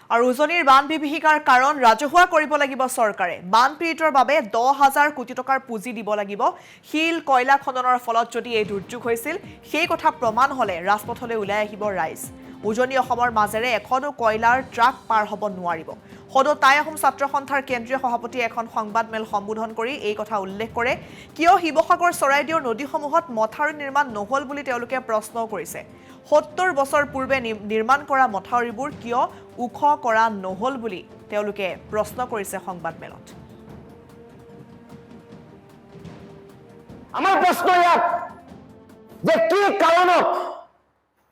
আৰু উজনিৰ বান বিভীষিকাৰ কাৰণ ৰাজহুৱা কৰিব লাগিব চৰকাৰে। বান পীড়িতৰ বাবে 10,000 কোটি টকাৰ পুঁজি দিব লাগিব। শিল কয়লা খননৰ ফলত যদি এই দুৰ্যোগ হৈছিল সেই কথা প্ৰমাণ হলে ৰাজপথলৈ ওলাই আহিব ৰাইজ। উজনি অসমৰ মাজেৰে এখনো কয়লাৰ ট্ৰাক পাৰ হ'ব নোৱাৰিব। সদৌ টাই আহোম ছাত্ৰ সন্থাৰ কেন্দ্ৰীয় সভাপতিয়ে এখন সংবাদমেল সম্বোধন কৰি এই কথা উল্লেখ কৰে। কিয় শিৱসাগৰ চৰাইদেউৰ নদীসমূহত মথাউৰি নিৰ্মাণ নহল বুলি তেওঁলোকে প্ৰশ্ন কৰিছে। 70 বছৰ পূৰ্বে নিৰ্মাণ কৰা মথাউৰিবোৰ কিয় ওখ কৰা নহল বুলি তেওঁলোকে প্ৰশ্ন কৰিছে সংবাদমেলত। আমাৰ প্ৰশ্ন ইয়াত যে কি কাৰণত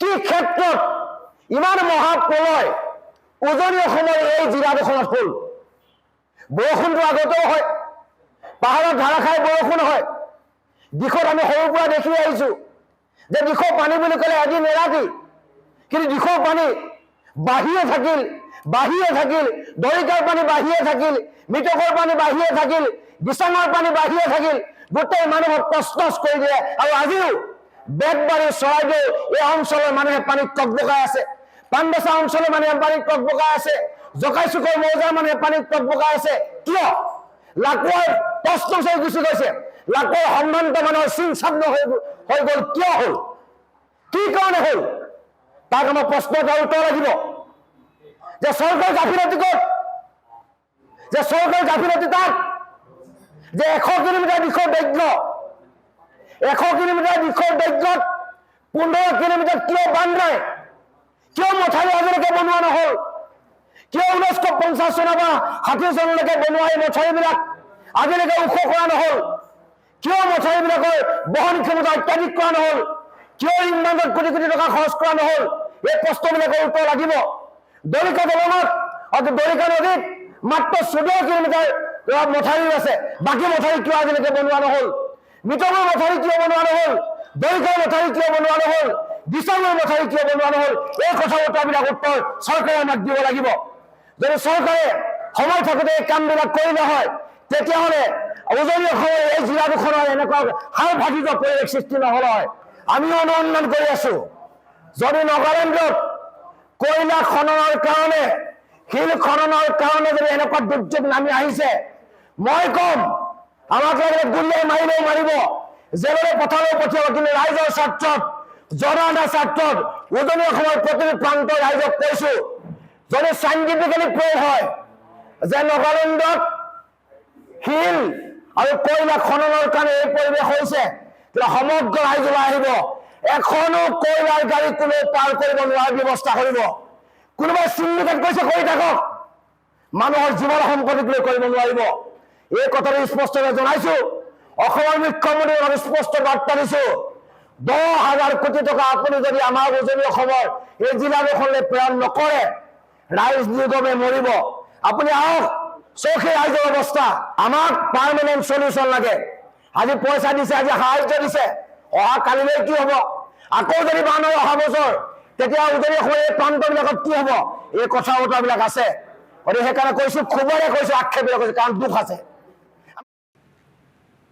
কি ক্ষেত্ৰত ইমান মহাপ্ৰলয় উজনি অসমৰ এই জিলাডোখৰত হ'ল। বৰষুণটো আগতেও হয়, পাহাৰত ধাৰাসাৰ বৰষুণ হয়। দিশত আমি সৰুৰ পৰা দেখি আহিছো যে দিশৰ পানী বুলি ক'লে এদিন এৰাতি, কিন্তু দিশৰ পানী বাঢ়িয়ে থাকিল, দৰিকাৰ পানী বাঢ়িয়ে থাকিল, মৃতকৰ পানী বাঢ়িয়ে থাকিল, বিছাঙৰ পানী বাঢ়িয়ে থাকিল, গোটেই মানুহক তছনছ কৰি দিয়ে। আৰু আজিও বেতবাৰী চৰাইদেউ এই অঞ্চলৰ মানুহে পানীত টকবকাই আছে। পানবছা অঞ্চলৰ মানুহে পানীত টকবকাই আছে। জকাইচুকৰ মৌজাৰ মানুহে পানীত টকবকাই আছে। কিয়? লাকুৱাৰ তছনছ হৈ গুচি গৈছে। লাকুৱাৰ সম্ভ্ৰান্ত মানুহৰ চিন চান্ন হৈ গ'ল। কিয় হ'ল? কি কাৰণে হ'ল? তাক আমাৰ প্ৰশ্ন এটাৰ উত্তৰ লাগিব যে চৰকাৰী গাফিলতি ক'ত? যে চৰকাৰী গাফিলতি তাত যে 100 কিলোমিটাৰ দিশৰ দৈৰ্ঘ্য, 100 কিলোমিটাৰ দিশৰ দৈৰ্ঘ্যত 15 কিলোমিটাৰ কিয় বান্ধ নাই? কিয় মথাউৰি আজিলৈকে বনোৱা নহল? কিয় 1950 চনৰ পৰা 60 চনলৈকে বনোৱা এই মথাউৰিবিলাক আজিলৈকে ওখ কৰা নহল? কিয় মথাউৰিবিলাকৰ বহন ক্ষমতা অত্যাধিক কৰা নহল? কিয় ইমানত কোটি কোটি টকা খৰচ কৰা নহল? এই প্ৰশ্নবিলাকৰ উত্তৰ লাগিব। দৰিকা দলঙত দৰিকা নদীত মাত্ৰ 14 কিলোমিটাৰ মথাউৰি আছে। বাকী মথাউৰি কিয় আজিলৈকে বনোৱা নহল? মৃতকৰ মথাউৰি কিয় বনোৱা নহল? দৰিকাৰ মথাউৰি কিয় বনোৱা নহল? বিছাঙৰ মথাউৰি কিয় বনোৱা নহল? এই কথা উত্তৰবিলাক উত্তৰ চৰকাৰে আমাক দিব লাগিব। যদি চৰকাৰে সময় থাকোঁতে এই কামবিলাক কৰিলে হয়, তেতিয়াহ'লে উজনি অসমৰ এই জিলাডোখৰৰ এনেকুৱা সাংঘাতিক পৰিৱেশ সৃষ্টি নহ'ল হয়। আমিও অনুসন্ধান কৰি আছো। যদি নগালেণ্ডত কয়লা খননৰ কাৰণে, শিল খননৰ কাৰণে যদি এনেকুৱা দুৰ্যোগ নামি আহিছে, মই কম আমাক লাগিলে গুলিয়াই মাৰিলেও মাৰিব, জেলেৰে পথাৰলৈ পঠিয়াব, কিন্তু ৰাইজৰ স্বাৰ্থত, জনসাধাৰণৰ স্বাৰ্থত উজনি অসমৰ প্ৰতিটো প্ৰান্তৰ ৰাইজক কৈছো, যদি চাইণ্টিফিকেলি প্ৰয়োগ হয় যে নগালেণ্ডত শিল আৰু কয়লা খননৰ কাৰণে এই পৰিৱেশ হৈছে, তেতিয়া সমগ্ৰ ৰাইজ ওলাই আহিব। এখনো কয়লাৰ গাড়ী কোনো পাৰ কৰিব নোৱাৰাৰ ব্যৱস্থা কৰিব। কোনোবাই চিণ্ডিকেট কৰিছে, কৰি থাকক, মানুহৰ জীৱন সম্পত্তিক লৈ কৰিব নোৱাৰিব। এই কথাটো স্পষ্টভাৱে জনাইছো। অসমৰ মুখ্যমন্ত্ৰীক স্পষ্ট বাৰ্তা দিছো, 10,000 কোটি টকা আপুনি যদি আমাৰ উজনি অসমৰ এই জিলাডোখৰলৈ প্ৰেৰণ নকৰে, ৰাইজ নিগমে মৰিব। আপুনি আহক, চৌখি ৰাইজৰ অৱস্থা। আমাক পাৰ্মানেণ্ট চলিউশ্যন লাগে। আজি পইচা দিছে, আজি সাহায্য দিছে, অহা কালিলৈ কি হ'ব? আকৌ যদি বান হয় অহা বছৰ, তেতিয়া উজনি অসমৰ এই প্ৰান্তবিলাকত কি হ'ব? এই কথা বতৰাবিলাক আছে। গতিকে সেইকাৰণে কৈছো, খুবৰে কৈছো, আক্ষেপেৰে কৈছো, কাৰণ দুখ আছে।